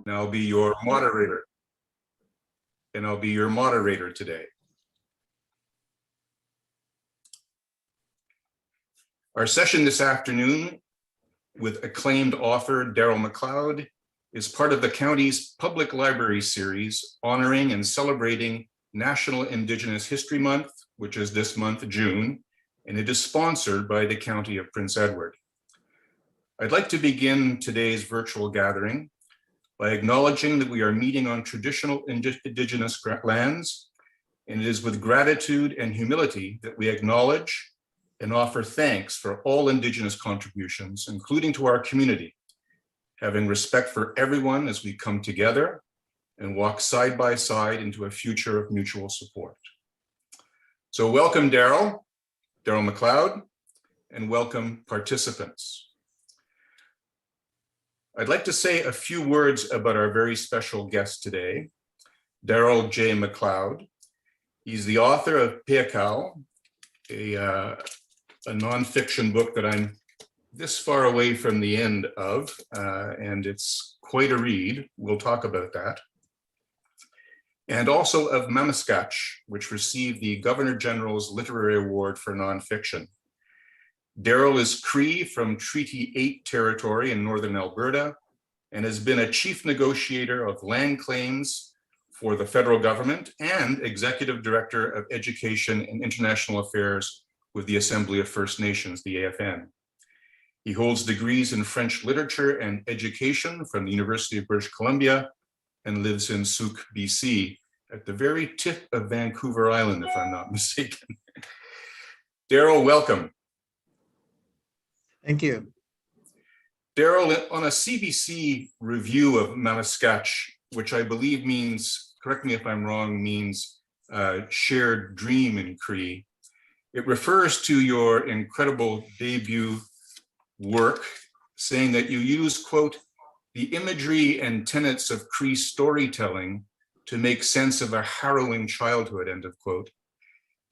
and I'll be your moderator. Today. Our session this afternoon with acclaimed author Darrel McLeod is part of the county's public library series honoring and celebrating National Indigenous History Month, which is this month, June, and it is sponsored by the County of Prince Edward. I'd like to begin today's virtual gathering by acknowledging that we are meeting on traditional Indigenous lands, and it is with gratitude and humility that we acknowledge and offer thanks for all Indigenous contributions, including to our community, having respect for everyone as we come together and walk side by side into a future of mutual support. So welcome, Darrel McLeod, and welcome participants. I'd like to say a few words about our very special guest today, Darrel J. McLeod. He's the author of Peyakow, a nonfiction book that I'm this far away from the end of, and it's quite a read. We'll talk about that. And also of Mamaskatch, which received the Governor General's Literary Award for Nonfiction. Darrel is Cree from Treaty 8 territory in northern Alberta and has been a chief negotiator of land claims for the federal government and executive director of education and international affairs with the Assembly of First Nations, the AFN. He holds degrees in French literature and education from the University of British Columbia and lives in Souk, BC, at the very tip of Vancouver Island, if I'm not mistaken. Darrel, welcome. Thank you. Darrel, on a CBC review of Mamaskatch, which I believe means, correct me if I'm wrong, means shared dream in Cree, it refers to your incredible debut work, saying that you use, quote, the imagery and tenets of Cree storytelling to make sense of a harrowing childhood, end of quote.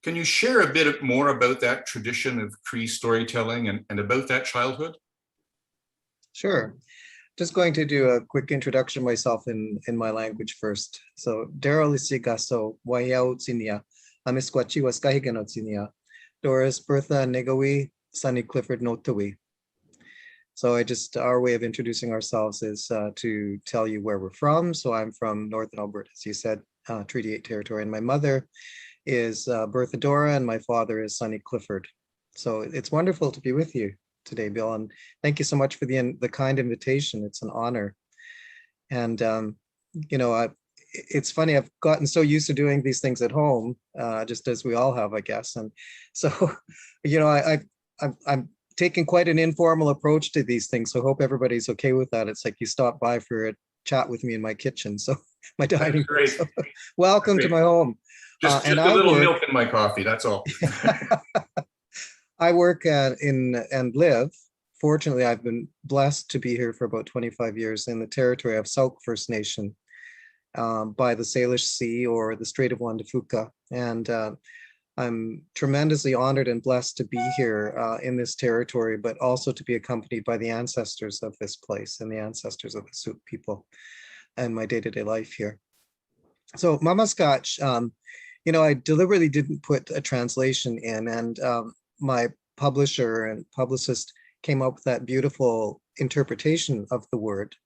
Can you share a bit more about that tradition of Cree storytelling and about that childhood? Sure. Just going to do a quick introduction myself in my language first. So, Darrel isigaso wayao tsinia, Mamaskatch waskahigano tsinia, Doris Bertha Negawi, Sunny Clifford Notawi. So our way of introducing ourselves is to tell you where we're from. So I'm from Northern Alberta, as you said, Treaty 8 territory, and my mother is Bertha Dora, and my father is Sunny Clifford. So it's wonderful to be with you today, Bill, and thank you so much for the kind invitation. It's an honor. And you know, it's funny, I've gotten so used to doing these things at home, just as we all have, I guess. And so, you know, I'm taking quite an informal approach to these things. So I hope everybody's okay with that. It's like you stop by for a chat with me in my kitchen. So my dining room. So, welcome to my home. Just a little milk in my coffee, that's all. I work and live. Fortunately, I've been blessed to be here for about 25 years in the territory of Sauk First Nation by the Salish Sea or the Strait of Juan de Fuca. And I'm tremendously honored and blessed to be here in this territory, but also to be accompanied by the ancestors of this place and the ancestors of the Sauk people and my day-to-day life here. So Mamaskatch, you know, I deliberately didn't put a translation in, and my publisher and publicist came up with that beautiful interpretation of the word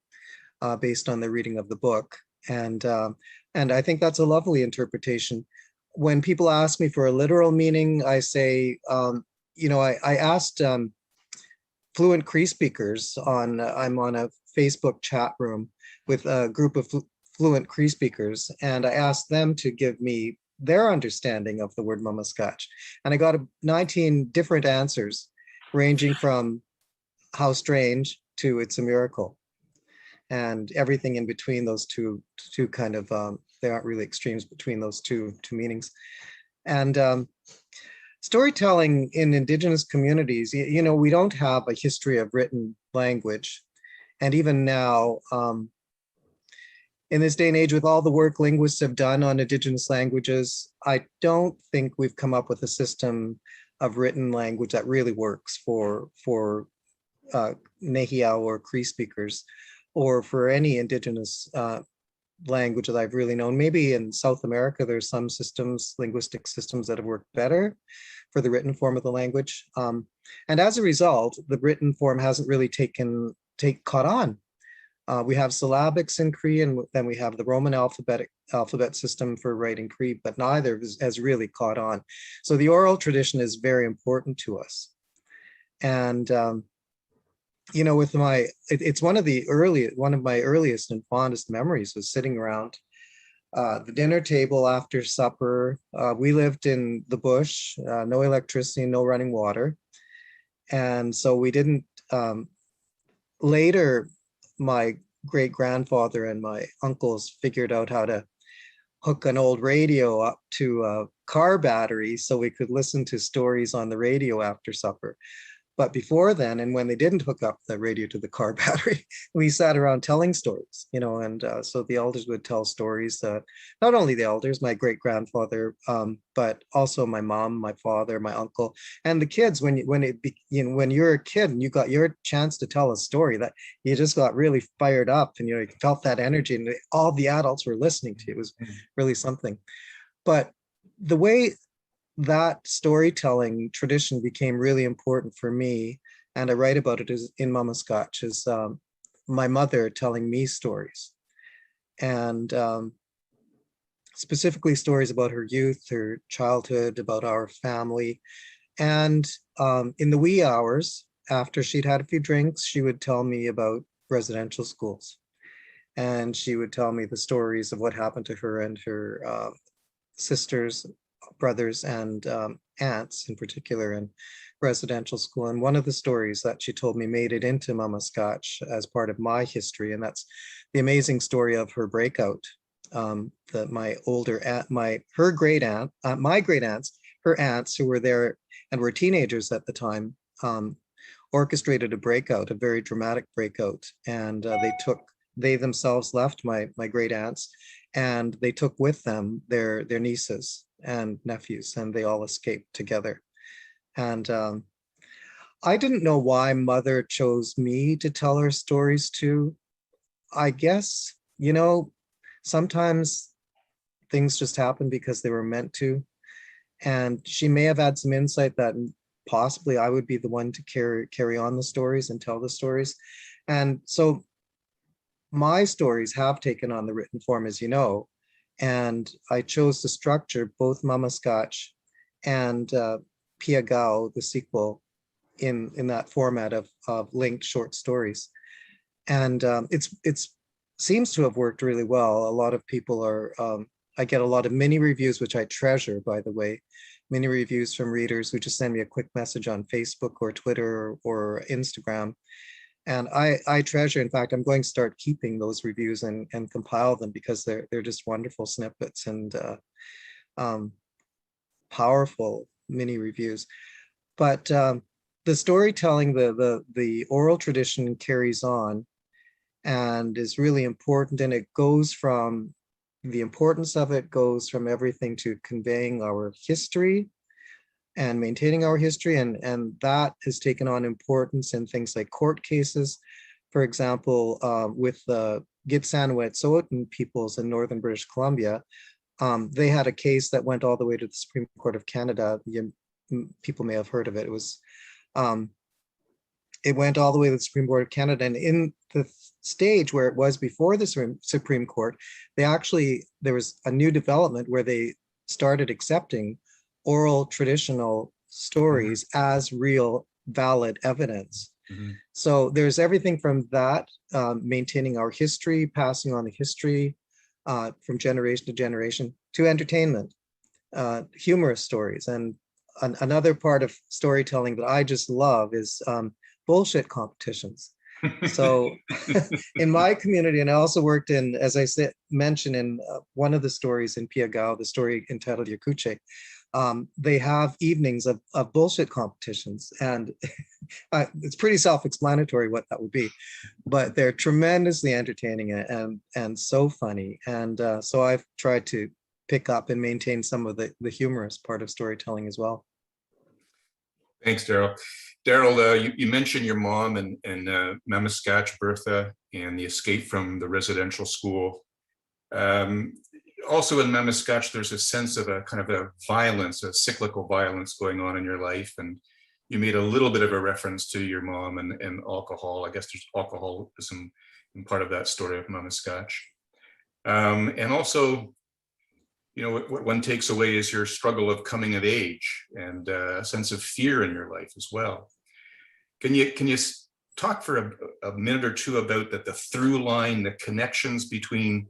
based on the reading of the book. And I think that's a lovely interpretation. When people ask me for a literal meaning, I say, you know, I asked fluent Cree speakers I'm on a Facebook chat room with a group of fluent Cree speakers, and I asked them to give me their understanding of the word Mamaskatch. And I got 19 different answers, ranging from how strange to it's a miracle. And everything in between those two kind of, they aren't really extremes between those two meanings. And storytelling in Indigenous communities, you know, we don't have a history of written language. And even now, in this day and age, with all the work linguists have done on Indigenous languages, I don't think we've come up with a system of written language that really works for Nehiyaw or Cree speakers, or for any indigenous language that I've really known. Maybe in South America, there's some systems, linguistic systems that have worked better for the written form of the language. And as a result, the written form hasn't really caught on. We have syllabics in Cree, and then we have the Roman alphabet system for writing Cree, but neither has really caught on. So the oral tradition is very important to us. And you know, it's one of my earliest and fondest memories was sitting around the dinner table after supper. We lived in the bush, no electricity, no running water. And so we didn't, later, my great grandfather and my uncles figured out how to hook an old radio up to a car battery so we could listen to stories on the radio after supper. But before then, and when they didn't hook up the radio to the car battery, we sat around telling stories, you know, and so the elders would tell stories. Not only the elders, my great grandfather, but also my mom, my father, my uncle, and the kids. When you're a kid and you got your chance to tell a story, that you just got really fired up, and you felt that energy, and all the adults were listening to you. It was really something. But the way that storytelling tradition became really important for me, and I write about it in Mamaskatch, is my mother telling me stories, and specifically stories about her youth, her childhood, about our family. And in the wee hours, after she'd had a few drinks, she would tell me about residential schools. And she would tell me the stories of what happened to her and her sisters, brothers, and aunts in particular in residential school. And one of the stories that she told me made it into Mamaskatch as part of my history, and that's the amazing story of her breakout. That my older aunt, her great aunt, my great aunts, her aunts who were there and were teenagers at the time, orchestrated a breakout, a very dramatic breakout, and they themselves left, my great aunts, and they took with them their nieces and nephews, and they all escaped together. And I didn't know why mother chose me to tell her stories to. I guess, sometimes things just happen because they were meant to. And she may have had some insight that possibly I would be the one to carry on the stories and tell the stories. And so my stories have taken on the written form, as you know, and I chose to structure both Mamaskatch and Peyakow, the sequel, in that format of linked short stories. And it's seems to have worked really well. A lot of people are, I get a lot of mini reviews, which I treasure, by the way, mini reviews from readers who just send me a quick message on Facebook or Twitter or Instagram. And I treasure, in fact, I'm going to start keeping those reviews and compile them, because they're just wonderful snippets and powerful mini reviews. But the storytelling, the oral tradition carries on and is really important. And the importance of it goes from everything to conveying our history and maintaining our history. And that has taken on importance in things like court cases. For example, with the Gitsanawetsowatin peoples in northern British Columbia, they had a case that went all the way to the Supreme Court of Canada. People may have heard of it. It went all the way to the Supreme Court of Canada. And in the stage where it was before the Supreme Court, there was a new development where they started accepting oral traditional stories as real valid evidence. So there's everything from that, maintaining our history, passing on the history from generation to generation, to entertainment, humorous stories. And another part of storytelling that I just love is bullshit competitions. So in my community, and I also worked in, as I mentioned in one of the stories in Peyakow, the story entitled Yakuche, they have evenings of bullshit competitions, and it's pretty self-explanatory what that would be, but they're tremendously entertaining and so funny. And so I've tried to pick up and maintain some of the humorous part of storytelling as well. Thanks, Darrell. Darrell, you mentioned your mom and Mamaskatch, Bertha, and the escape from the residential school. Um, Also in Mamaskatch, there's a sense of a kind of a violence, a cyclical violence going on in your life. And you made a little bit of a reference to your mom and alcohol. I guess there's alcoholism in part of that story of Mamaskatch. And also, what one takes away is your struggle of coming of age and a sense of fear in your life as well. Can you talk for a minute or two about the through line, the connections between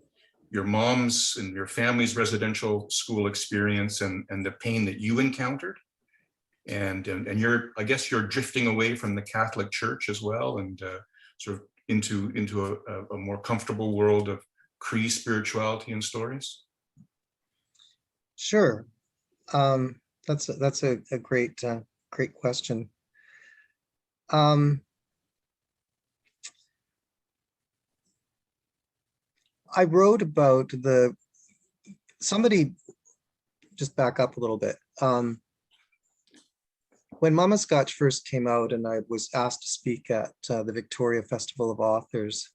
your mom's and your family's residential school experience and the pain that you encountered? And I guess you're drifting away from the Catholic Church as well, and sort of into a more comfortable world of Cree spirituality and stories. Sure. That's a great great question. I wrote about somebody, just back up a little bit. When Mamaskatch first came out and I was asked to speak at the Victoria Festival of Authors,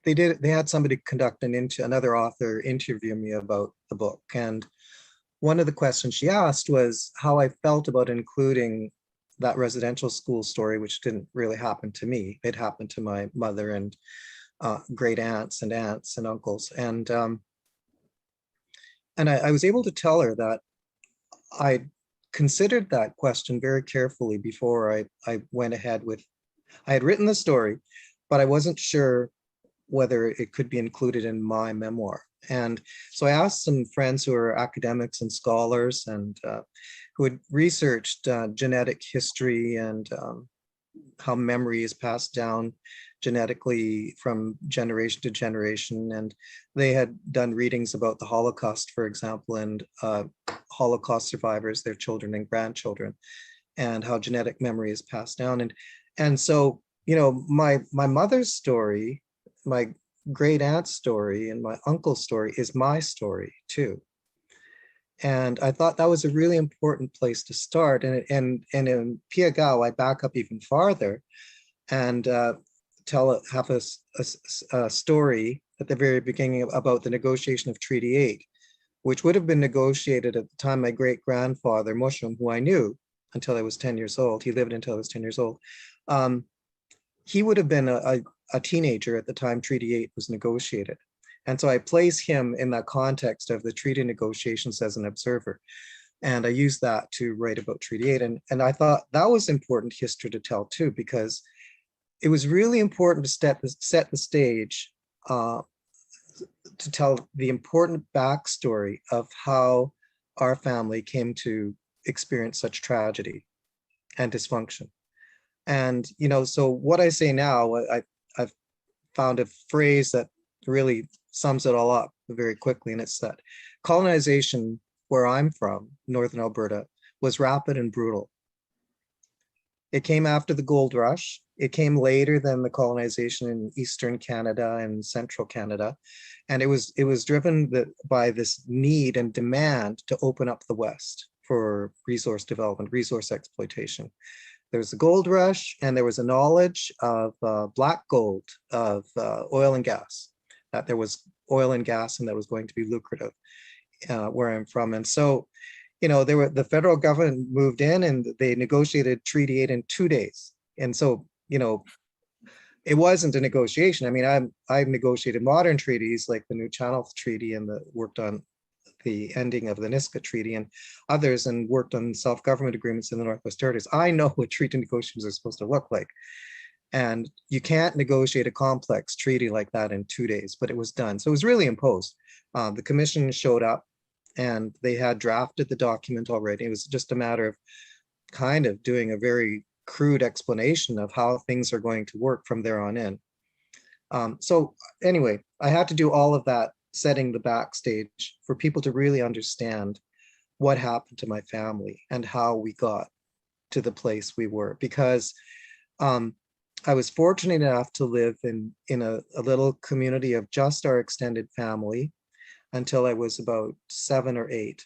they had somebody conduct another author interview me about the book. And one of the questions she asked was how I felt about including that residential school story, which didn't really happen to me. It happened to my mother and great aunts and uncles. And I was able to tell her that I considered that question very carefully before I went ahead with, I had written the story, but I wasn't sure whether it could be included in my memoir. And so I asked some friends who are academics and scholars and who had researched genetic history and how memory is passed down genetically from generation to generation. And they had done readings about the Holocaust, for example, and Holocaust survivors, their children and grandchildren, and how genetic memory is passed down. And so, my mother's story, my great aunt's story, and my uncle's story is my story too. And I thought that was a really important place to start. And in Peyakow, I back up even farther and have a story at the very beginning about the negotiation of Treaty 8, which would have been negotiated at the time my great grandfather, Mushum, who I knew until I was 10 years old, he lived until I was 10 years old. He would have been a teenager at the time Treaty 8 was negotiated. And so I place him in that context of the treaty negotiations as an observer. And I used that to write about Treaty 8. And I thought that was important history to tell too, because it was really important to set the stage to tell the important backstory of how our family came to experience such tragedy and dysfunction. And, so what I say now, I've found a phrase that really sums it all up very quickly. And it's that colonization where I'm from, Northern Alberta, was rapid and brutal. It came after the gold rush. It came later than the colonization in Eastern Canada and Central Canada. And it was driven by this need and demand to open up the West for resource development, resource exploitation. There was the gold rush, and there was a knowledge of black gold, of oil and gas, that there was oil and gas and that was going to be lucrative where I'm from. And so, the federal government moved in and they negotiated Treaty 8 in 2 days. And so, it wasn't a negotiation. I mean, I've negotiated modern treaties like the New Channel Treaty and worked on the ending of the Niska Treaty and others, and worked on self-government agreements in the Northwest Territories. I know what treaty negotiations are supposed to look like. And you can't negotiate a complex treaty like that in 2 days, but it was done. So it was really imposed. The commission showed up and they had drafted the document already. It was just a matter of kind of doing a very crude explanation of how things are going to work from there on in. So anyway, I had to do all of that, setting the backstage for people to really understand what happened to my family and how we got to the place we were. Because I was fortunate enough to live in a little community of just our extended family until I was about 7 or 8.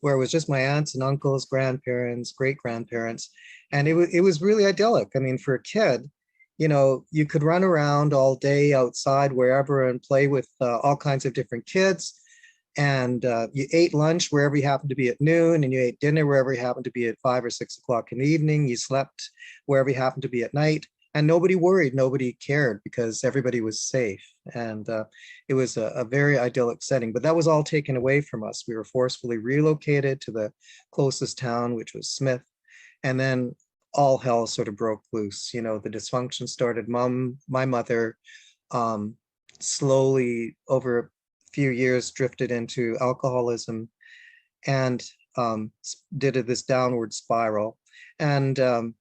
where it was just my aunts and uncles, grandparents, great grandparents. And it was really idyllic. I mean, for a kid, you know, you could run around all day outside wherever and play with all kinds of different kids. And you ate lunch wherever you happened to be at noon, and you ate dinner wherever you happened to be at 5 or 6 o'clock in the evening. You slept wherever you happened to be at night, and nobody worried, nobody cared because everybody was safe. And it was a very idyllic setting, but that was all taken away from us. We were forcefully relocated to the closest town, which was Smith. And then all hell sort of broke loose. You know, the dysfunction started. My mother, um, slowly over a few years drifted into alcoholism and did this downward spiral. And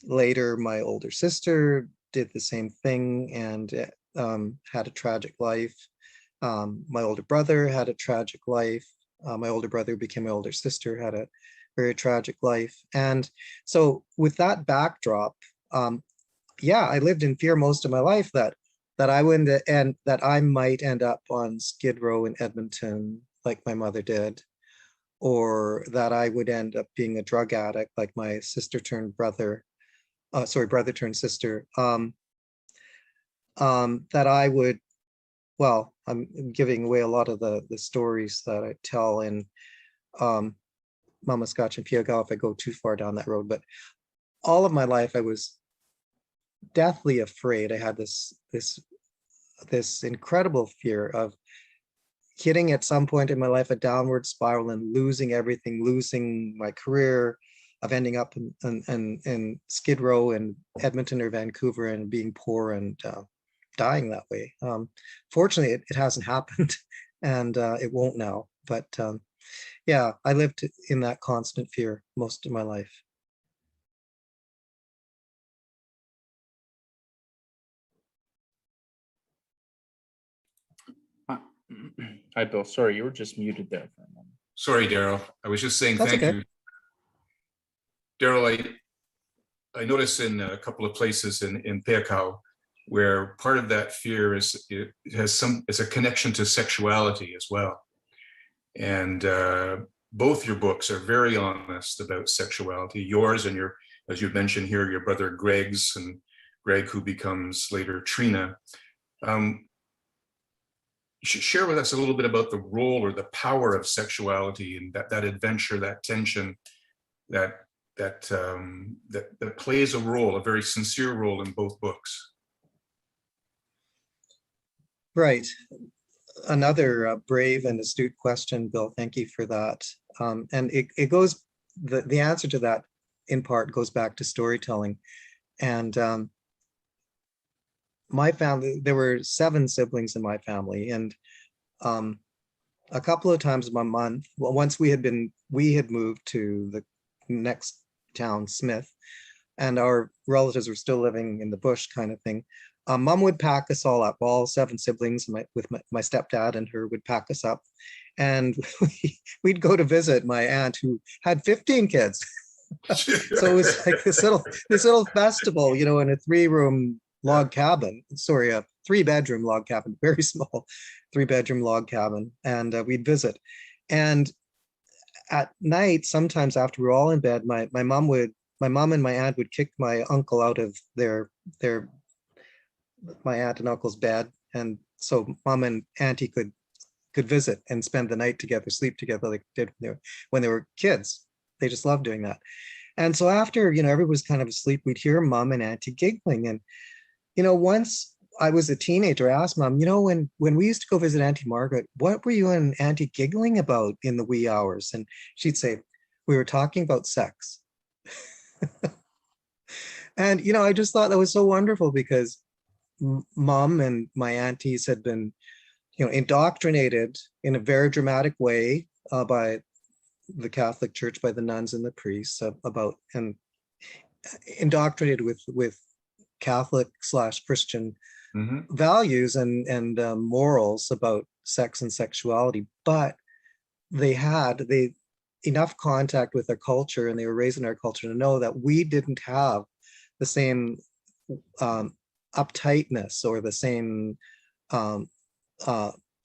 later, my older sister did the same thing and had a tragic life. My older brother had a tragic life. My older brother became my older sister, had a very tragic life. And so with that backdrop, yeah, I lived in fear most of my life that I wouldn't and that I might end up on Skid Row in Edmonton like my mother did, or that I would end up being a drug addict like my sister turned brother, brother turned sister. That I would, well, I'm giving away a lot of the stories that I tell in Mamaskatch and Peyakow if I go too far down that road. But all of my life, I was deathly afraid. I had this incredible fear of hitting at some point in my life a downward spiral and losing everything, losing my career, of ending up in Skid Row and Edmonton or Vancouver and being poor and dying that way. Fortunately, it hasn't happened, and it won't now. But yeah, I lived in that constant fear most of my life. Hi, Bill. Sorry, you were just muted there for a moment. Sorry, Darrell. I was just saying That's thank okay. you. Darrell, I noticed in a couple of places in Peyakow where part of that fear is it's a connection to sexuality as well. And both your books are very honest about sexuality. Yours and your, as you mentioned here, your brother Greg's, and Greg, who becomes later Trina. You should share with us a little bit about the role or the power of sexuality and that adventure, that tension, that plays a role, a very sincere role in both books. Right. Another brave and astute question, Bill. Thank you for that. And it goes, the answer to that in part goes back to storytelling. And my family, there were 7 siblings in my family, and a couple of times a month, well, once we had moved to the next town, Smith, and our relatives were still living in the bush kind of thing. Mom would pack us all up, all 7 siblings, with my stepdad and her would pack us up, and we'd go to visit my aunt who had 15 kids. So it was like this little festival, you know, in a 3-room log cabin. Sorry, a 3-bedroom log cabin, very small 3-bedroom log cabin, and we'd visit. And at night, sometimes after we were all in bed, my mom and my aunt would kick my uncle out of my aunt and uncle's bed, and so mom and auntie could visit and spend the night together, sleep together like they did when they were kids. They just loved doing that. And so after, you know, everyone was kind of asleep, we'd hear mom and auntie giggling. And, you know, once I was a teenager, I asked mom, you know, when we used to go visit Auntie Margaret, what were you and auntie giggling about in the wee hours? And she'd say, we were talking about sex. And, you know, I just thought that was so wonderful because mom and my aunties had been, you know, indoctrinated in a very dramatic way by the Catholic Church, by the nuns and the priests about, and indoctrinated with Catholic/Christian values and morals about sex and sexuality. But they had enough contact with their culture, and they were raised in our culture to know that we didn't have the same uptightness or the same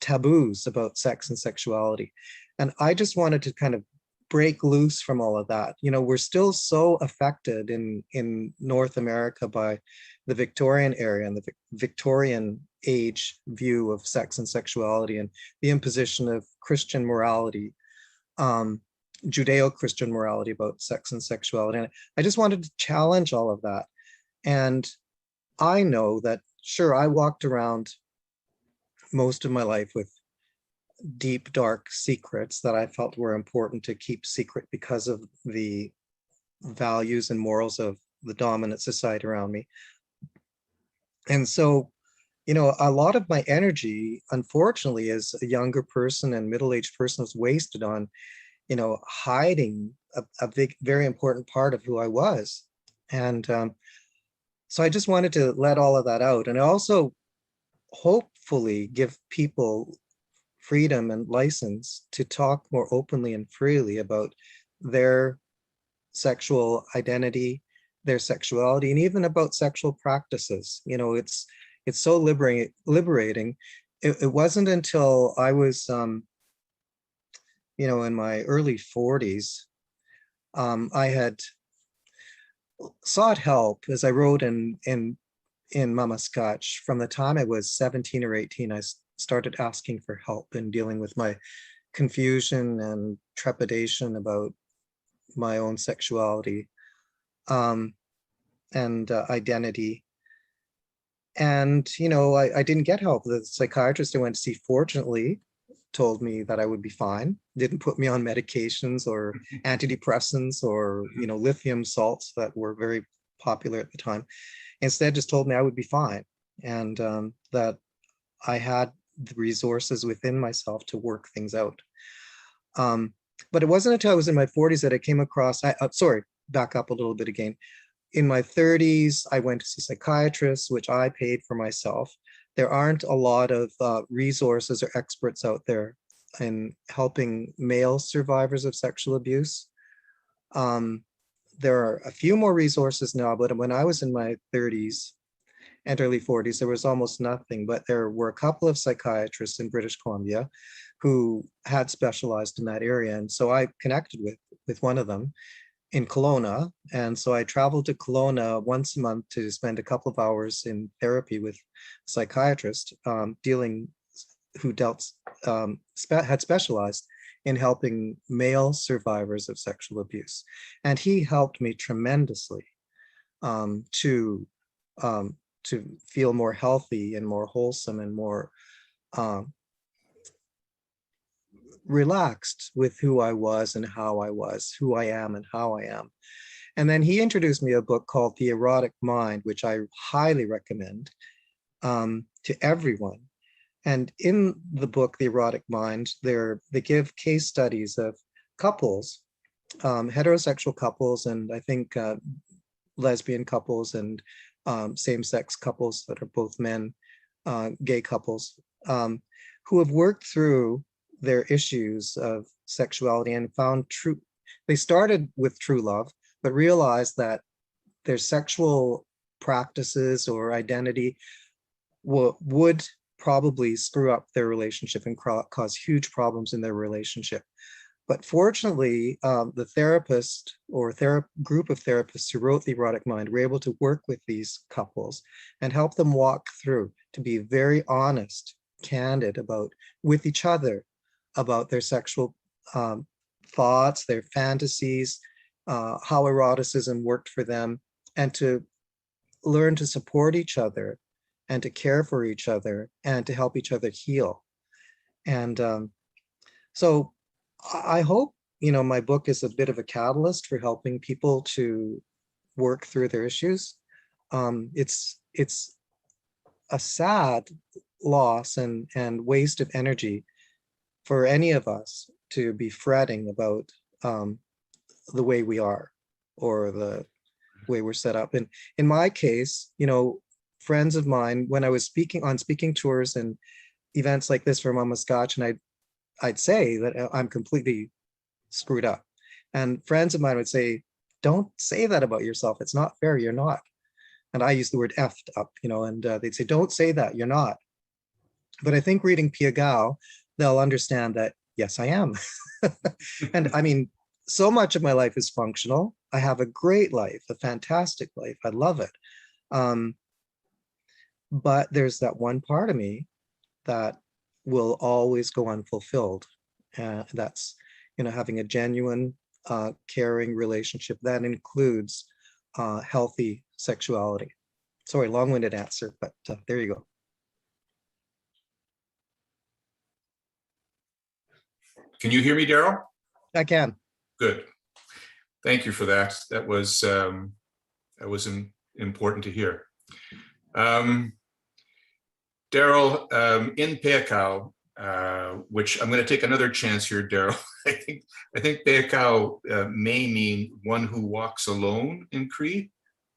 taboos about sex and sexuality. And I just wanted to kind of break loose from all of that. You know, we're still so affected in North America by the Victorian era and the Victorian age view of sex and sexuality and the imposition of Christian morality, Judeo-Christian morality about sex and sexuality. And I just wanted to challenge all of that. And I know that, sure, I walked around most of my life with deep, dark secrets that I felt were important to keep secret because of the values and morals of the dominant society around me. And so, you know, a lot of my energy, unfortunately, as a younger person and middle-aged person, was wasted on, you know, hiding a big, very important part of who I was. And so I just wanted to let all of that out. And also hopefully give people freedom and license to talk more openly and freely about their sexual identity, their sexuality, and even about sexual practices. You know, it's so liberating. It wasn't until I was, you know, in my early 40s, I had sought help, as I wrote in Mamaskatch. From the time I was 17 or 18, I started asking for help in dealing with my confusion and trepidation about my own sexuality and identity. And, you know, I didn't get help. The psychiatrist I went to see, fortunately, told me that I would be fine, didn't put me on medications or antidepressants or, you know, lithium salts that were very popular at the time. Instead, just told me I would be fine, and that I had the resources within myself to work things out. But it wasn't until I was in my 40s that I came across, sorry, back up a little bit again. In my 30s, I went to see psychiatrists, which I paid for myself. There aren't a lot of resources or experts out there in helping male survivors of sexual abuse. There are a few more resources now, but when I was in my 30s and early 40s, there was almost nothing. But there were a couple of psychiatrists in British Columbia who had specialized in that area. And so I connected with one of them in Kelowna. And so I traveled to Kelowna once a month to spend a couple of hours in therapy with a psychiatrist who had specialized in helping male survivors of sexual abuse. And he helped me tremendously to feel more healthy and more wholesome and more relaxed with who I was and how I was, who I am and how I am. And then he introduced me a book called The Erotic Mind, which I highly recommend to everyone. And in the book, The Erotic Mind, they give case studies of couples, heterosexual couples, and I think lesbian couples and same-sex couples that are both men, gay couples, who have worked through their issues of sexuality and found they started with true love, but realized that their sexual practices or identity would probably screw up their relationship and cause huge problems in their relationship. But fortunately, the therapist or group of therapists who wrote The Erotic Mind were able to work with these couples and help them walk through, to be very honest, candid with each other about their sexual thoughts, their fantasies, how eroticism worked for them, and to learn to support each other and to care for each other and to help each other heal. And so I hope, you know, my book is a bit of a catalyst for helping people to work through their issues. It's a sad loss and waste of energy for any of us to be fretting about the way we are or the way we're set up. And in my case, you know, friends of mine, when I was speaking on speaking tours and events like this for Mamaskatch, and I'd say that I'm completely screwed up. And friends of mine would say, don't say that about yourself. It's not fair. You're not. And I use the word effed up, you know, and they'd say, don't say that. You're not. But I think reading Peyakow, they'll understand that, yes, I am. And I mean, so much of my life is functional. I have a great life, a fantastic life. I love it. Um, but there's that one part of me that will always go unfulfilled. That's, having a genuine, caring relationship that includes healthy sexuality. Sorry, long-winded answer, but there you go. Can you hear me, Darrel? I can. Good. Thank you for that. That was important to hear. Darrel, in Peyakow, which I'm going to take another chance here, Darrel. I think Peyakow may mean one who walks alone in Cree,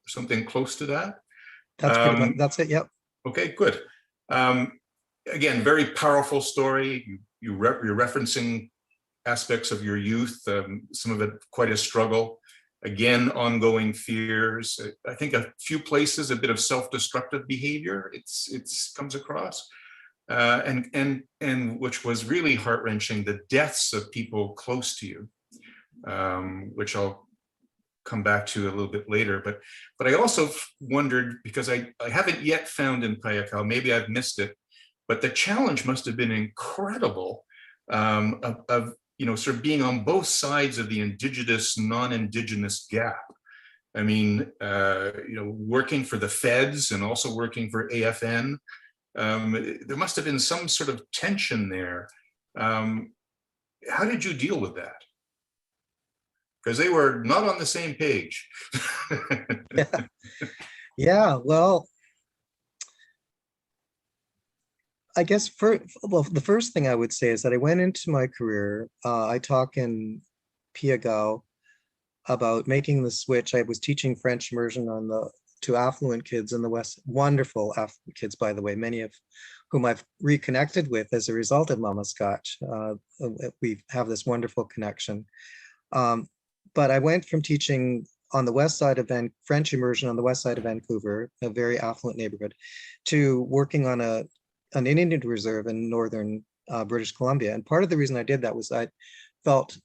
or something close to that. That's pretty much, that's it. Yep. Okay, good. Again, very powerful story. You're referencing aspects of your youth, some of it quite a struggle. Again, ongoing fears. I think a few places, a bit of self-destructive behavior. It's comes across, and which was really heart-wrenching. The deaths of people close to you, which I'll come back to a little bit later. But I also wondered, because I haven't yet found in Peyakow, maybe I've missed it, but the challenge must have been incredible of sort of being on both sides of the Indigenous, non-Indigenous gap. I mean, working for the feds and also working for AFN. There must have been some sort of tension there. How did you deal with that? Because they were not on the same page. Yeah, well, I guess the first thing I would say is that I went into my career, I talk in Peyakow about making the switch. I was teaching French immersion to affluent kids in the West, wonderful affluent kids, by the way, many of whom I've reconnected with as a result of Mamaskatch. We have this wonderful connection. But I went from teaching on the west side of French immersion on the west side of Vancouver, a very affluent neighborhood, to working on an Indian reserve in northern British Columbia. And part of the reason I did that was I felt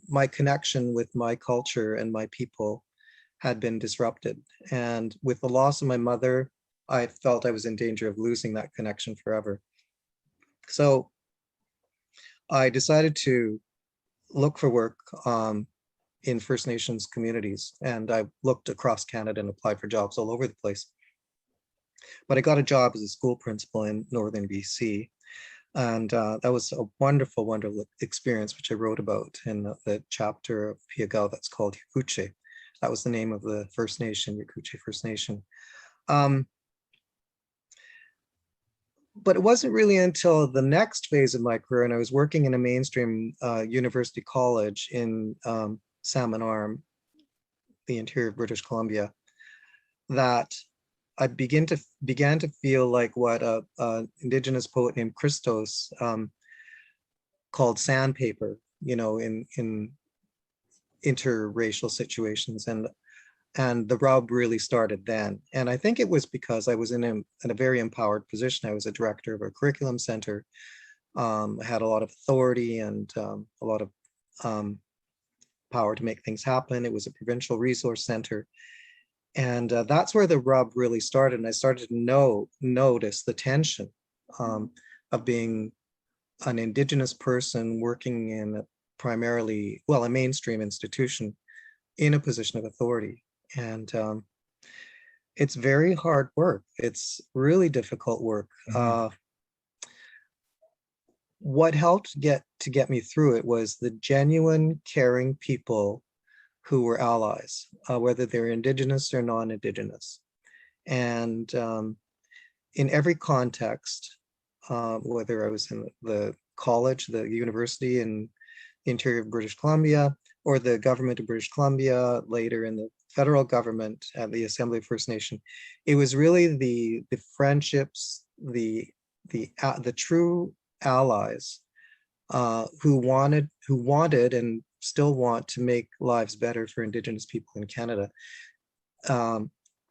my connection with my culture and my people had been disrupted. And with the loss of my mother, I felt I was in danger of losing that connection forever. So I decided to look for work in First Nations communities. And I looked across Canada and applied for jobs all over the place. But I got a job as a school principal in northern BC. And that was a wonderful, wonderful experience, which I wrote about in the chapter of Peyakow that's called Yakuche. That was the name of the First Nation, Yakuche First Nation. But it wasn't really until the next phase of my career, and I was working in a mainstream university college in Salmon Arm, the interior of British Columbia, that I began to feel like what a Indigenous poet named Christos called sandpaper, in interracial situations, and the rub really started then. And I think it was because I was in a very empowered position. I was a director of a curriculum center. I had a lot of authority and a lot of power to make things happen. It was a provincial resource center. And that's where the rub really started. And I started to notice the tension of being an Indigenous person working in a mainstream institution in a position of authority. And it's very hard work. It's really difficult work. Mm-hmm. What helped to get me through it was the genuine, caring people who were allies, whether they're Indigenous or non-Indigenous. And in every context, whether I was in the college, the university in the interior of British Columbia, or the government of British Columbia, later in the federal government at the Assembly of First Nation, it was really the friendships, the true allies who wanted and still want to make lives better for Indigenous people in Canada.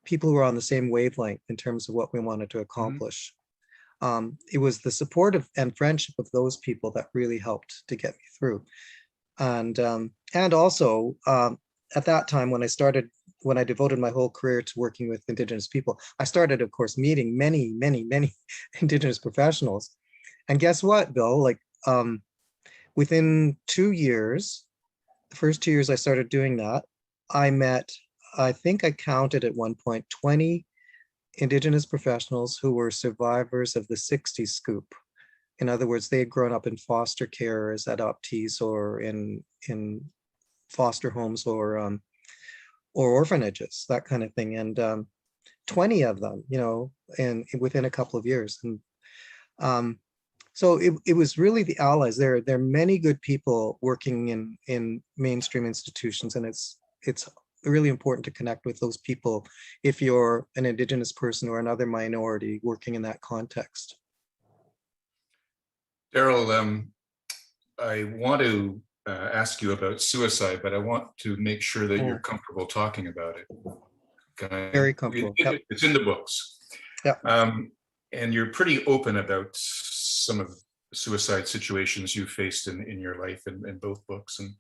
People who were on the same wavelength in terms of what we wanted to accomplish. It was the support and friendship of those people that really helped to get me through. And also at that time when I devoted my whole career to working with Indigenous people, I started, of course, meeting many, many, many Indigenous professionals. And guess what, Bill? Like within 2 years, the first 2 years I started doing that, I met, I think I counted at one point, 20 Indigenous professionals who were survivors of the 60s scoop. In other words, they had grown up in foster care as adoptees or in foster homes or orphanages, that kind of thing. And 20 of them, and within a couple of years. And so it was really the allies. There are many good people working in mainstream institutions, and it's really important to connect with those people if you're an Indigenous person or another minority working in that context. Darrel, I want to ask you about suicide, but I want to make sure that you're comfortable talking about it. Very comfortable. Yep. It's in the books. Yep. And you're pretty open about some of the suicide situations you faced in your life in both books. And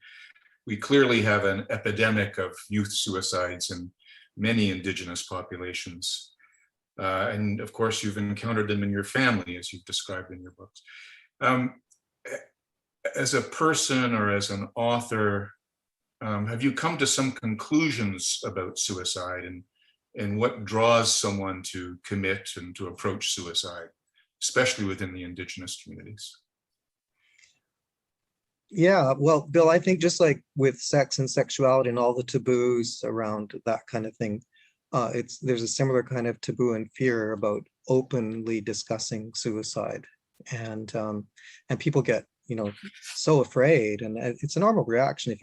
we clearly have an epidemic of youth suicides in many Indigenous populations. And of course, you've encountered them in your family, as you've described in your books. As a person or as an author, have you come to some conclusions about suicide and what draws someone to commit and to approach suicide, especially within the Indigenous communities? Yeah, well, Bill, I think just like with sex and sexuality and all the taboos around that kind of thing, there's a similar kind of taboo and fear about openly discussing suicide, and people get so afraid, and it's a normal reaction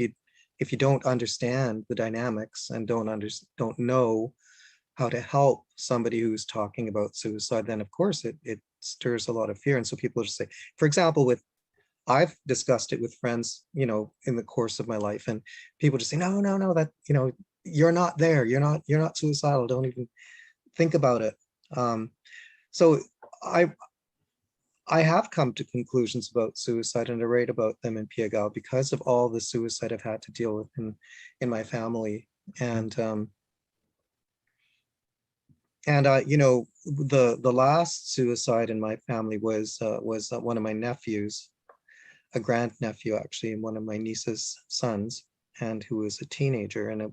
if you don't understand the dynamics and don't know how to help somebody who's talking about suicide. Then of course it stirs a lot of fear, and so people just say, for example, I've discussed it with friends, in the course of my life, and people just say, no, that, you're not there. You're not suicidal. Don't even think about it. So I have come to conclusions about suicide, and I write about them in Peyakow because of all the suicide I've had to deal with in my family. And the last suicide in my family was one of my nephews, a grandnephew actually, and one of my niece's sons, and who was a teenager. And it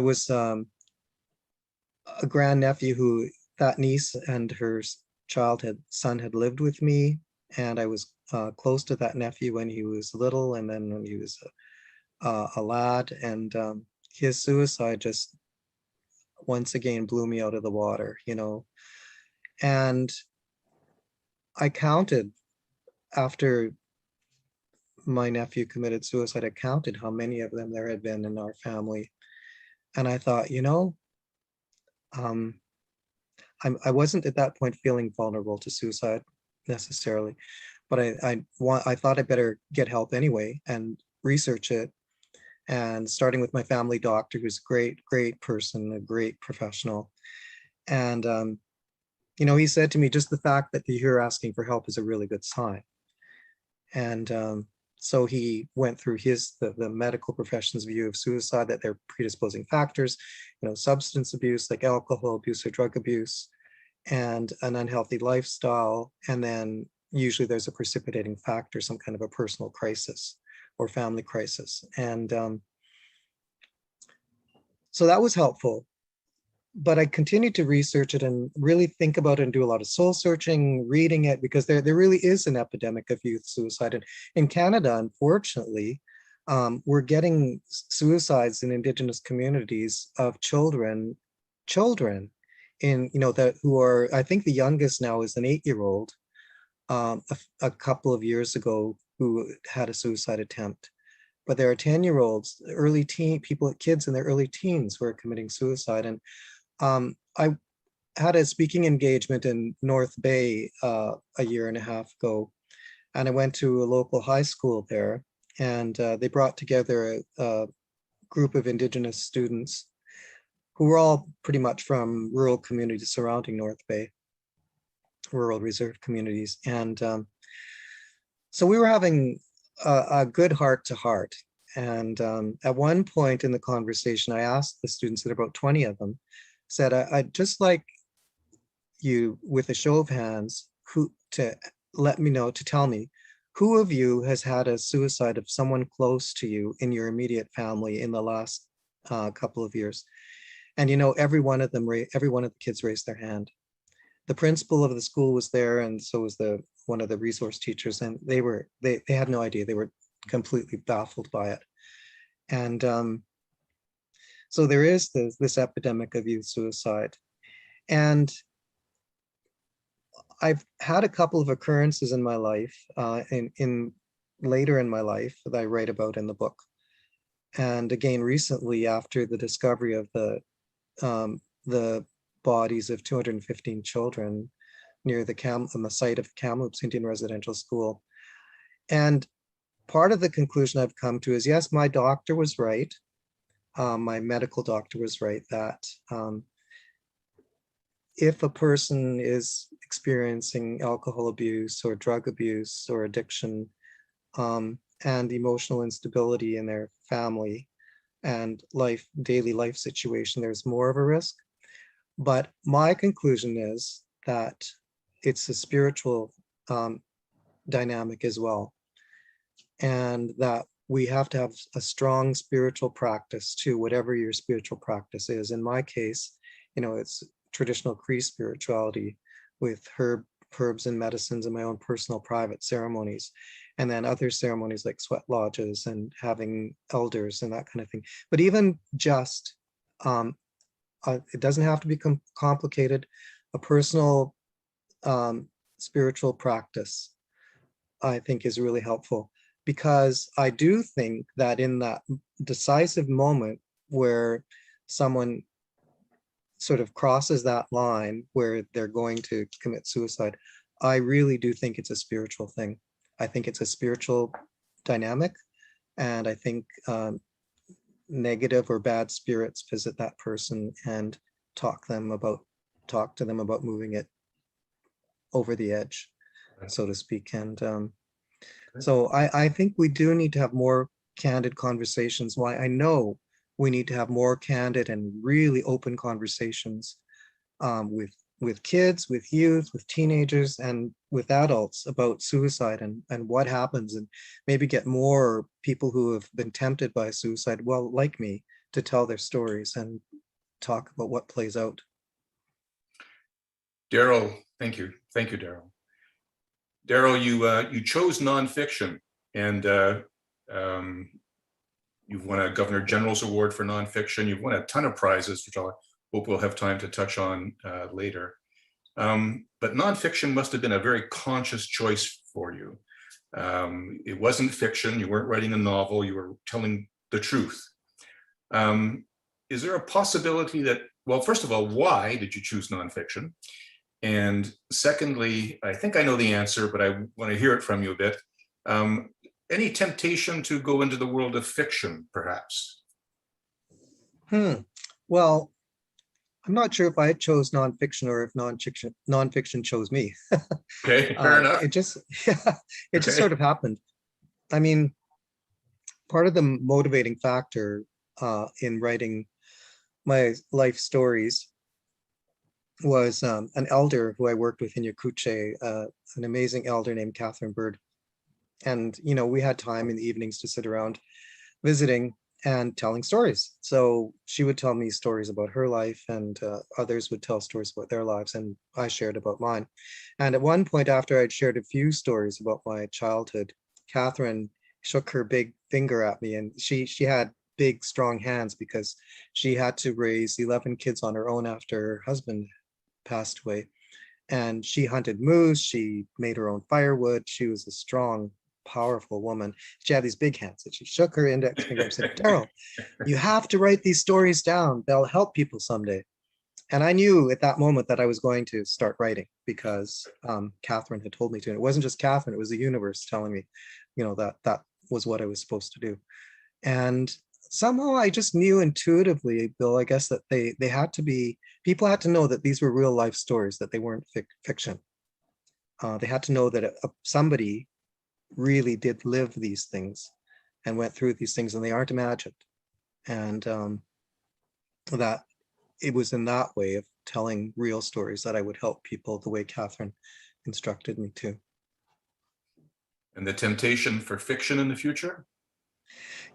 was a grandnephew who, that niece and her son had lived with me, and I was close to that nephew when he was little, and then when he was a lad, and his suicide just once again blew me out of the water, and I counted, after my nephew committed suicide, I counted how many of them there had been in our family. And I thought, I wasn't at that point feeling vulnerable to suicide necessarily, but I thought I better get help anyway and research it. And starting with my family doctor, who's a great person, a great professional. And, he said to me, just the fact that you're here asking for help is a really good sign. And so he went through the medical profession's view of suicide, that there are predisposing factors, substance abuse like alcohol abuse or drug abuse, and an unhealthy lifestyle. And then usually there's a precipitating factor, some kind of a personal crisis or family crisis. And so that was helpful. But I continued to research it and really think about it and do a lot of soul searching, reading it, because there really is an epidemic of youth suicide. And in Canada, unfortunately, we're getting suicides in Indigenous communities of children who are, I think the youngest now is an 8-year-old, a couple of years ago, who had a suicide attempt. But there are 10-year-olds, kids in their early teens who are committing suicide. And I had a speaking engagement in North Bay a year and a half ago, and I went to a local high school there, and they brought together a group of Indigenous students who were all pretty much from rural communities surrounding North Bay, rural reserve communities. And so we were having a good heart to heart. And at one point in the conversation, I asked the students, that about 20 of them, said, I'd just like you, with a show of hands, who to let me know, to tell me, who of you has had a suicide of someone close to you in your immediate family in the last couple of years? And every one of them, every one of the kids raised their hand. The principal of the school was there, and so was one of the resource teachers, and they had no idea. They were completely baffled by it. And so there is this epidemic of youth suicide. And I've had a couple of occurrences in my life, in later in my life, that I write about in the book. And again, recently, after the discovery of the bodies of 215 children near on the site of Kamloops Indian Residential School. And part of the conclusion I've come to is, yes, my doctor was right. My medical doctor was right that if a person is experiencing alcohol abuse or drug abuse or addiction, and emotional instability in their family and daily life situation, there's more of a risk. But my conclusion is that it's a spiritual dynamic as well, and that we have to have a strong spiritual practice too, whatever your spiritual practice is. In my case, it's traditional Cree spirituality with herbs and medicines and my own personal private ceremonies, and then other ceremonies like sweat lodges and having elders and that kind of thing. But even just it doesn't have to be complicated. A personal spiritual practice, I think, is really helpful, because I do think that in that decisive moment where someone sort of crosses that line where they're going to commit suicide, I really do think it's a spiritual thing. I think it's a spiritual dynamic, and I think negative or bad spirits visit that person and talk to them about moving it over the edge, so to speak. And so I think we do need to have more candid conversations. Why I know we need to have more candid and really open conversations with kids, with youth, with teenagers, and with adults about suicide and what happens, and maybe get more people who have been tempted by suicide, well, like me, to tell their stories and talk about what plays out. Darrel, thank you. Thank you, Darrel. Darrel, you chose nonfiction, and you've won a Governor General's Award for nonfiction. You've won a ton of prizes, which I hope we'll have time to touch on later. But nonfiction must have been a very conscious choice for you. It wasn't fiction. You weren't writing a novel. You were telling the truth. Is there a possibility that, well, first of all, why did you choose nonfiction? And secondly, I think I know the answer, but I want to hear it from you a bit. Any temptation to go into the world of fiction, perhaps? Well, I'm not sure if I chose nonfiction or if nonfiction chose me. Okay, fair enough. It just sort of happened. I mean, part of the motivating factor in writing my life stories was an elder who I worked with in Yakuche, an amazing elder named Catherine Bird. And, we had time in the evenings to sit around visiting and telling stories. So she would tell me stories about her life, and others would tell stories about their lives, and I shared about mine. And at one point, after I'd shared a few stories about my childhood, Catherine shook her big finger at me, and she had big, strong hands because she had to raise 11 kids on her own after her husband passed away. And she hunted moose, she made her own firewood. She was a strong, powerful woman. She had these big hands, and she shook her index finger and said, Darrel, you have to write these stories down. They'll help people someday. And I knew at that moment that I was going to start writing because Catherine had told me to. And it wasn't just Catherine, it was the universe telling me, that was what I was supposed to do. And somehow I just knew intuitively, Bill, I guess, that they had to be, people had to know that these were real life stories, that they weren't fiction. They had to know that somebody really did live these things and went through these things, and they aren't imagined. And that it was in that way of telling real stories that I would help people the way Catherine instructed me to. And the temptation for fiction in the future?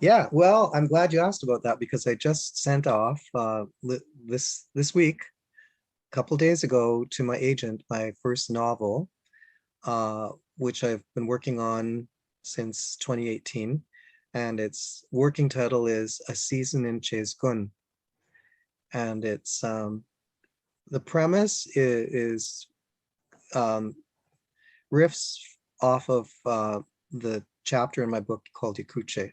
Yeah, well, I'm glad you asked about that, because I just sent off this week, a couple days ago, to my agent, my first novel, which I've been working on since 2018. And its working title is A Season in Chesgun. And it's the premise is riffs off of the chapter in my book called Ikuche.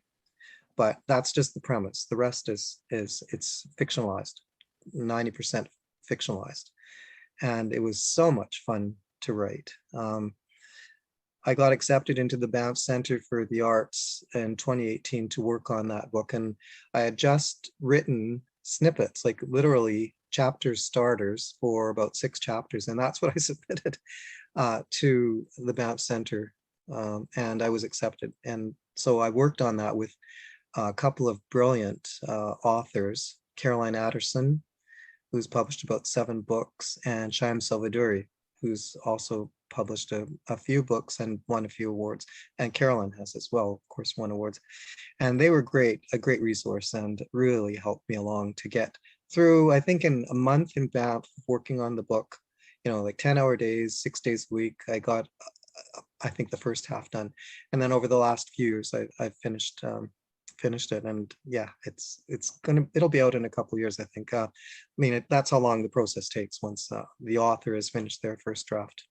But that's just the premise. The rest is it's fictionalized, 90% fictionalized. And it was so much fun to write. I got accepted into the Banff Center for the Arts in 2018 to work on that book. And I had just written snippets, like literally chapter starters for about 6 chapters. And that's what I submitted to the Banff Center. And I was accepted. And so I worked on that with a couple of brilliant authors, Caroline Adderson, who's published about 7 books, and Shyam Selvaduri, who's also published a few books and won a few awards. And Carolyn has as well, of course, won awards. And they were great, a great resource, and really helped me along to get through, I think in a month in Banff, working on the book, like 10-hour days, 6 days a week. I got, I think, the first half done. And then over the last few years, I've finished it. And yeah, it'll be out in a couple of years, I think. I mean, that's how long the process takes once the author has finished their first draft.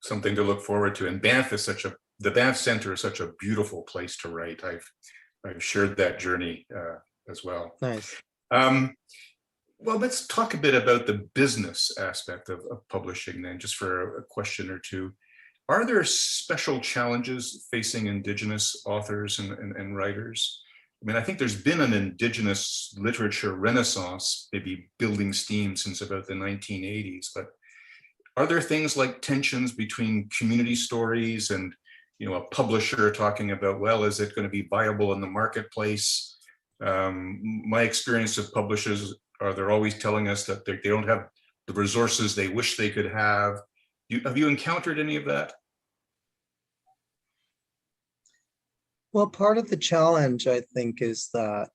Something to look forward to. And Banff is the Banff Center is such a beautiful place to write. I've shared that journey as well. Nice. Well, let's talk a bit about the business aspect of publishing then, just for a question or two. Are there special challenges facing Indigenous authors and writers? I mean, I think there's been an Indigenous literature renaissance, maybe building steam since about the 1980s, but are there things like tensions between community stories and, a publisher talking about, well, is it going to be viable in the marketplace? My experience of publishers they're always telling us that they don't have the resources they wish they could have. Have you encountered any of that? Well, part of the challenge, I think, is that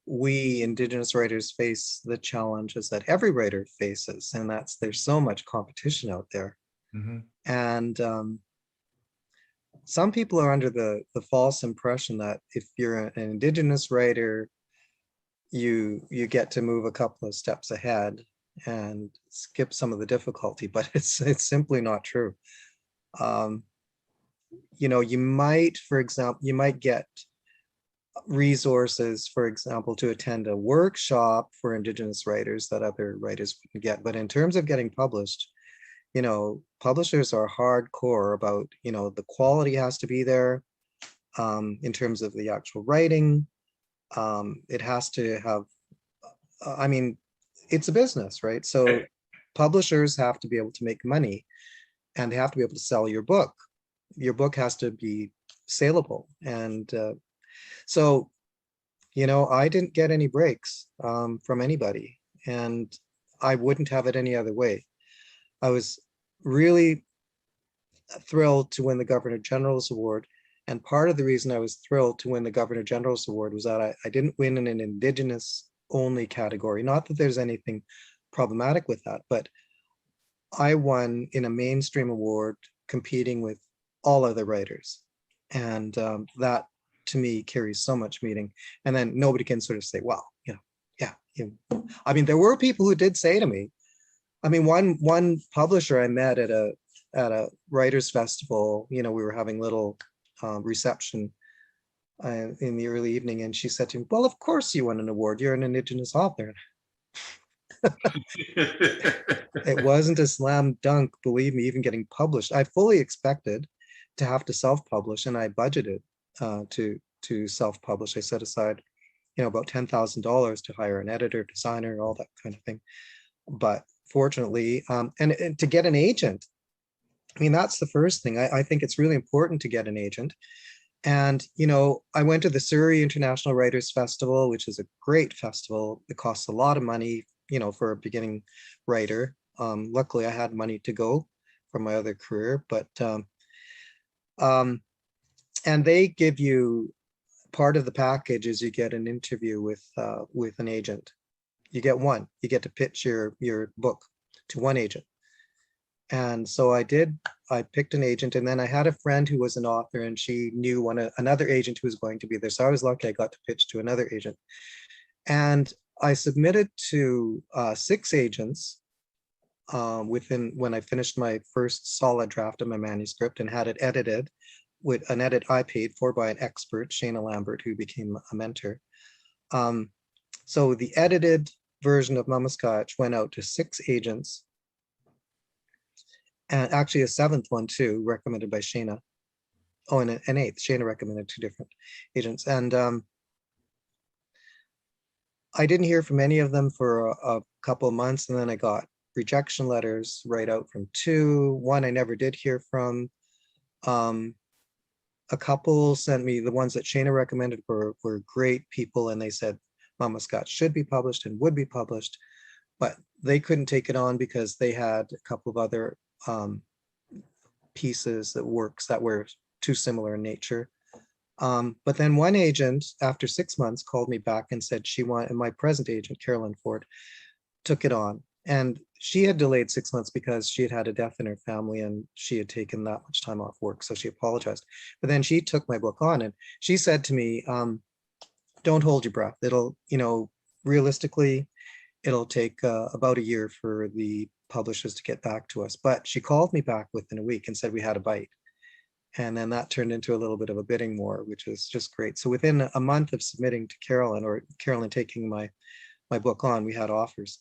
we Indigenous writers face the challenges that every writer faces, and there's so much competition out there. Mm-hmm. And some people are under the false impression that if you're an Indigenous writer, you get to move a couple of steps ahead and skip some of the difficulty, but it's simply not true. You might, for example, get resources, for example, to attend a workshop for Indigenous writers that other writers wouldn't get. But in terms of getting published, publishers are hardcore about, the quality has to be there in terms of the actual writing. It has to have, it's a business, right? So publishers have to be able to make money, and they have to be able to sell your book. Your book has to be saleable. And so, I didn't get any breaks from anybody, and I wouldn't have it any other way. I was really thrilled to win the Governor General's Award. And part of the reason I was thrilled to win the Governor General's Award was that I didn't win in an Indigenous only category. Not that there's anything problematic with that, but I won in a mainstream award competing with all other writers. And that to me carries so much meaning. And then nobody can sort of say, well, there were people who did say to me, one publisher I met at a writers festival, we were having little reception in the early evening, and she said to me, well, of course you won an award, you're an Indigenous author. It wasn't a slam dunk, believe me, even getting published. I fully expected to have to self-publish, and I budgeted to self-publish. I set aside about $10,000 to hire an editor, designer, all that kind of thing. But fortunately, and to get an agent, I mean, that's the first thing. I think it's really important to get an agent. And, I went to the Surrey International Writers Festival, which is a great festival. It costs a lot of money, for a beginning writer. Luckily, I had money to go from my other career, but um, and they give you part of the package is you get an interview with an agent. You get one. You get to pitch your book to one agent. And so I did. I picked an agent, and then I had a friend who was an author, and she knew another agent who was going to be there. So I was lucky I got to pitch to another agent. And I submitted to 6 agents when I finished my first solid draft of my manuscript and had it edited with an edit I paid for by an expert, Shana Lambert, who became a mentor. So the edited version of Mamaskatch went out to 6 agents, and actually a 7th one too, recommended by Shana. Oh, and an 8th. Shana recommended 2 different agents. And I didn't hear from any of them for a couple of months, and then I got rejection letters right out from 2. One I never did hear from. A couple sent me, the ones that Shana recommended were great people, and they said Mamaskatch should be published and would be published, but they couldn't take it on because they had a couple of other pieces works that were too similar in nature. But then one agent, after 6 months, called me back and said and my present agent, Carolyn Ford, took it on. And she had delayed 6 months because she had had a death in her family and she had taken that much time off work. So she apologized. But then she took my book on, and she said to me, don't hold your breath. It'll, realistically, it'll take about a year for the publishers to get back to us. But she called me back within a week and said we had a bite. And then that turned into a little bit of a bidding war, which is just great. So within a month of submitting to Carolyn, or Carolyn taking my book on, we had offers.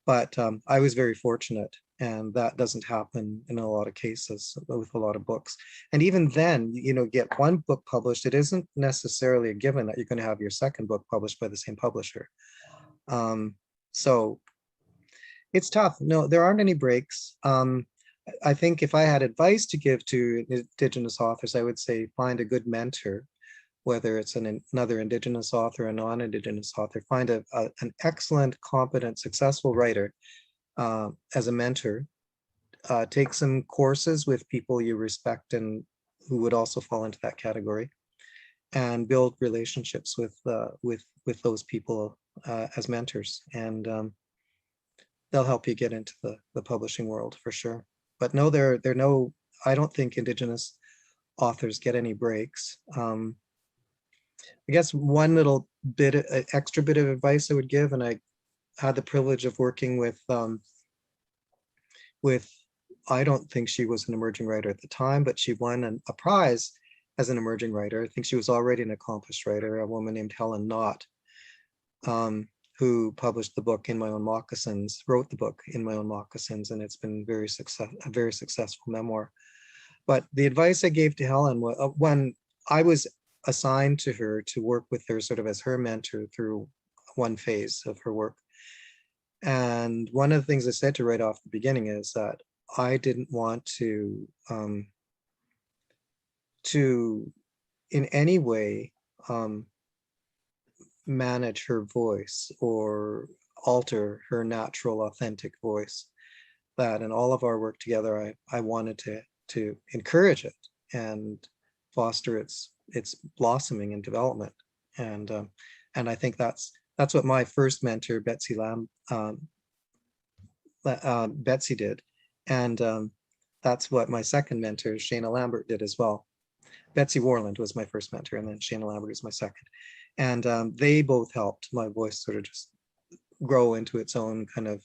But I was very fortunate, and that doesn't happen in a lot of cases with a lot of books. And even then, get one book published, it isn't necessarily a given that you're going to have your second book published by the same publisher. So it's tough. No, there aren't any breaks. I think if I had advice to give to Indigenous authors, I would say find a good mentor, whether it's another Indigenous author, a non-Indigenous author. Find an excellent, competent, successful writer as a mentor. Take some courses with people you respect and who would also fall into that category, and build relationships with those people as mentors, and they'll help you get into the publishing world for sure. But no, I don't think Indigenous authors get any breaks. I guess one little extra bit of advice I would give, and I had the privilege of working with, I don't think she was an emerging writer at the time, but she won a prize as an emerging writer. I think she was already an accomplished writer, a woman named Helen Knott, who published the book In My Own Moccasins, wrote the book In My Own Moccasins, and it's been a very successful memoir. But the advice I gave to Helen was, when I was assigned to her to work with her sort of as her mentor through one phase of her work. And one of the things I said to her right off the beginning is that I didn't want to in any way manage her voice or alter her natural, authentic voice. That in all of our work together, I wanted to encourage it and foster its blossoming and development. And I think that's what my first mentor, Betsy did. And that's what my second mentor, Shana Lambert, did as well. Betsy Warland was my first mentor, and then Shana Lambert is my second. And they both helped my voice sort of just grow into its own kind of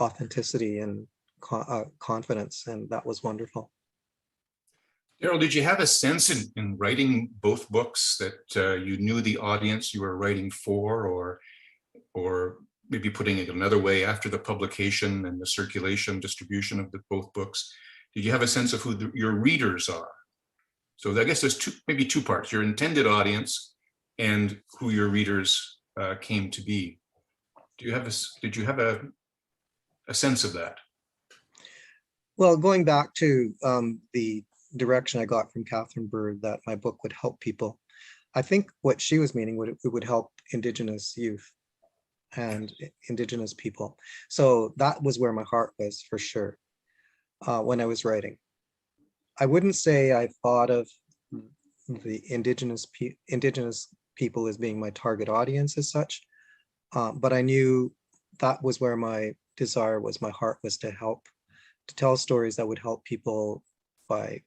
authenticity and confidence. And that was wonderful. Darrel, did you have a sense in writing both books that you knew the audience you were writing for, or maybe putting it another way, after the publication and the circulation, distribution of both books, did you have a sense of who your readers are? So I guess there's maybe two parts: your intended audience and who your readers came to be. Did you have a sense of that? Well, going back to the direction I got from Catherine Bird that my book would help people, I think what she was meaning would it would help Indigenous youth and Indigenous people. So that was where my heart was for sure when I was writing. I wouldn't say I thought of the Indigenous people as being my target audience as such, but I knew that was where my desire was, my heart was to help, to tell stories that would help people by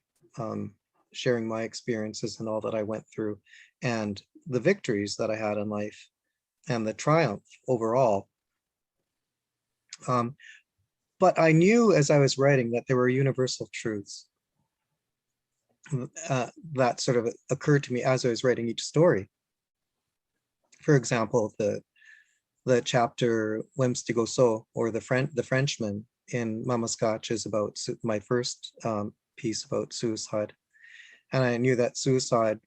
sharing my experiences and all that I went through and the victories that I had in life and the triumph overall. But I knew as I was writing that there were universal truths that sort of occurred to me as I was writing each story. For example, the chapter Wemstigoso, or the Frenchman in Mamaskatch, is about my first piece about suicide. And I knew that suicide,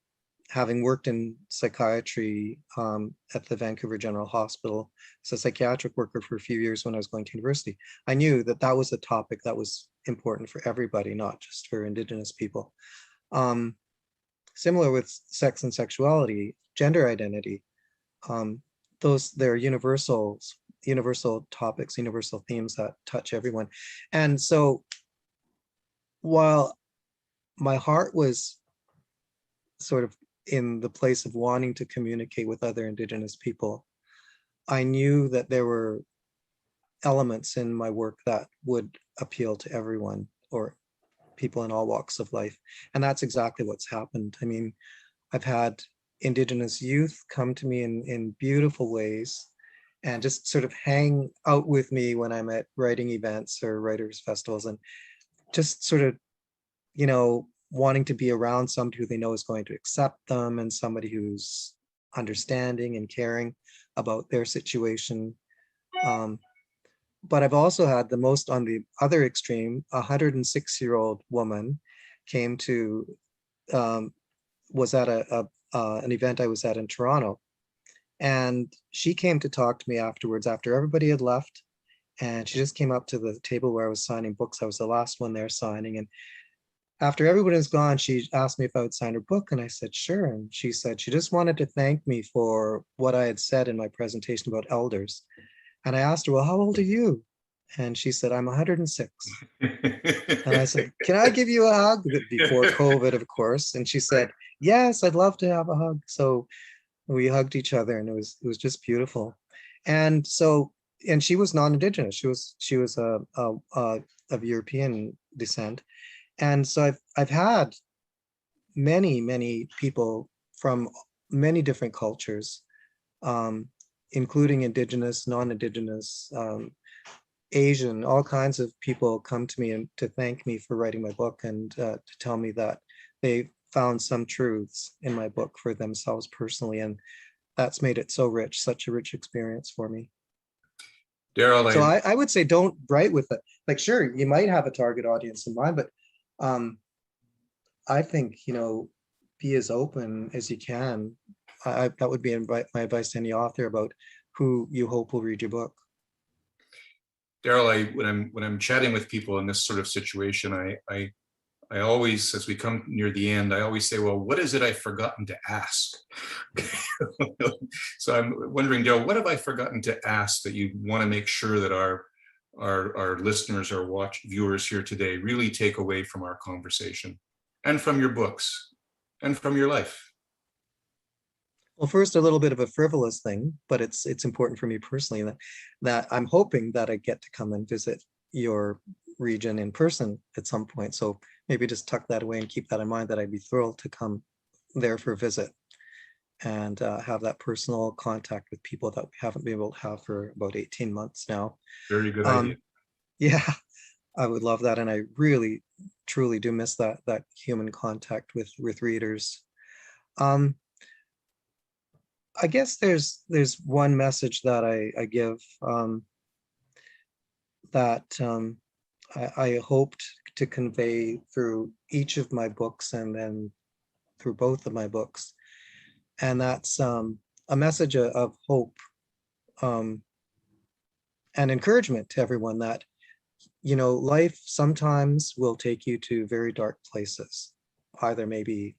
having worked in psychiatry at the Vancouver General Hospital as a psychiatric worker for a few years when I was going to university, I knew that that was a topic that was important for everybody, not just for Indigenous people. Similar with sex and sexuality, gender identity, they're universal topics, universal themes that touch everyone. And so while my heart was sort of in the place of wanting to communicate with other Indigenous people, I knew that there were elements in my work that would appeal to everyone, or people in all walks of life. And that's exactly what's happened. I mean, I've had Indigenous youth come to me in beautiful ways and just sort of hang out with me when I'm at writing events or writers festivals, and just sort of, wanting to be around somebody who they know is going to accept them and somebody who's understanding and caring about their situation. But I've also had the most, on the other extreme, a 106-year-old woman came to, was at an event I was at in Toronto. And she came to talk to me afterwards, after everybody had left. And she just came up to the table where I was signing books. I was the last one there signing. And after everybody was gone, she asked me if I would sign her book. And I said, sure. And she said she just wanted to thank me for what I had said in my presentation about elders. And I asked her, well, how old are you? And she said, I'm 106. And I said, can I give you a hug? Before COVID, of course. And she said, yes, I'd love to have a hug. So we hugged each other, and it was just beautiful. And so, and she was non-Indigenous. She was of European descent. And so I've had many people from many different cultures, including Indigenous, non-Indigenous, Asian, all kinds of people come to me and to thank me for writing my book, and to tell me that they found some truths in my book for themselves personally. And that's made it so rich, such a rich experience for me. Darrel, So I would say don't write with it. Like, sure, you might have a target audience in mind, but I think, be as open as you can. That would be my advice to any author about who you hope will read your book. Darrel, when I'm chatting with people in this sort of situation, I always, as we come near the end, I always say, well, what is it I've forgotten to ask? So I'm wondering, Darrel, what have I forgotten to ask that you want to make sure that our listeners, our viewers here today really take away from our conversation, and from your books, and from your life? Well, first, a little bit of a frivolous thing, but it's important for me personally, that I'm hoping that I get to come and visit your region in person at some point. So maybe just tuck that away and keep that in mind, that I'd be thrilled to come there for a visit and have that personal contact with people that we haven't been able to have for about 18 months now. Very good idea. Yeah, I would love that. And I really, truly do miss that human contact with readers. I guess there's one message that I give that I hoped to convey through each of my books, and then through both of my books. And that's a message of hope and encouragement to everyone, that life sometimes will take you to very dark places, either maybe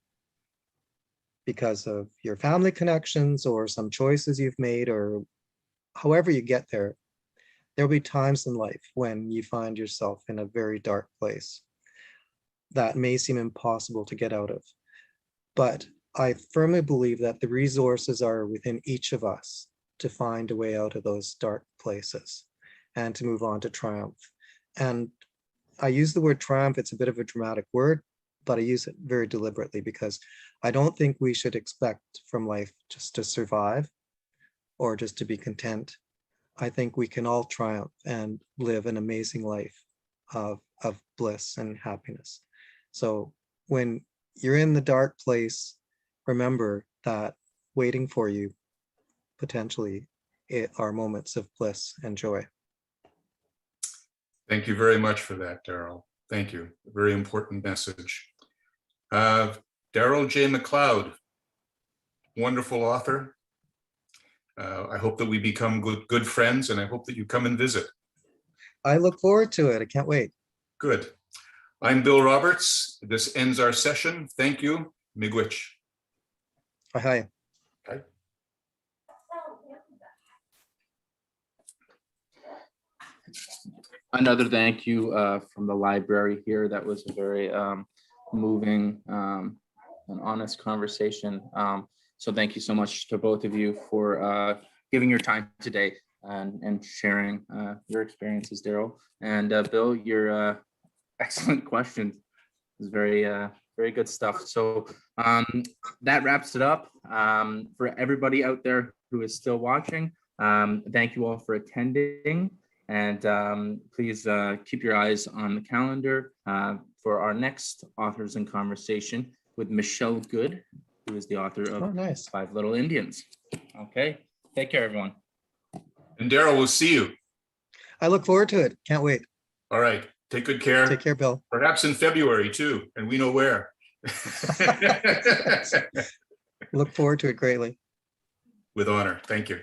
because of your family connections or some choices you've made, or however you get there. There'll be times in life when you find yourself in a very dark place that may seem impossible to get out of. But I firmly believe that the resources are within each of us to find a way out of those dark places and to move on to triumph. And I use the word triumph, it's a bit of a dramatic word, but I use it very deliberately because I don't think we should expect from life just to survive or just to be content. I think we can all triumph and live an amazing life of bliss and happiness. So when you're in the dark place, remember that waiting for you potentially are moments of bliss and joy. Thank you very much for that, Darrel. Thank you. Very important message. Darrel J. McLeod, wonderful author. I hope that we become good friends, and I hope that you come and visit. I look forward to it. I can't wait. Good. I'm Bill Roberts. This ends our session. Thank you. Miigwech. Hi. Okay. Another thank you from the library here. That was a very moving and honest conversation. So thank you so much to both of you for giving your time today and sharing your experiences, Darrel. And Bill, your excellent questions. It was very good stuff. So that wraps it up. For everybody out there who is still watching, thank you all for attending. And please keep your eyes on the calendar for our next Authors in Conversation with Michelle Good, who is the author of Nice. Five Little Indians. Okay, take care, everyone. And Darrel, we'll see you. I look forward to it. Can't wait. All right. Take good care. Take care, Bill. Perhaps in February too, and we know where. Look forward to it greatly. With honor. Thank you.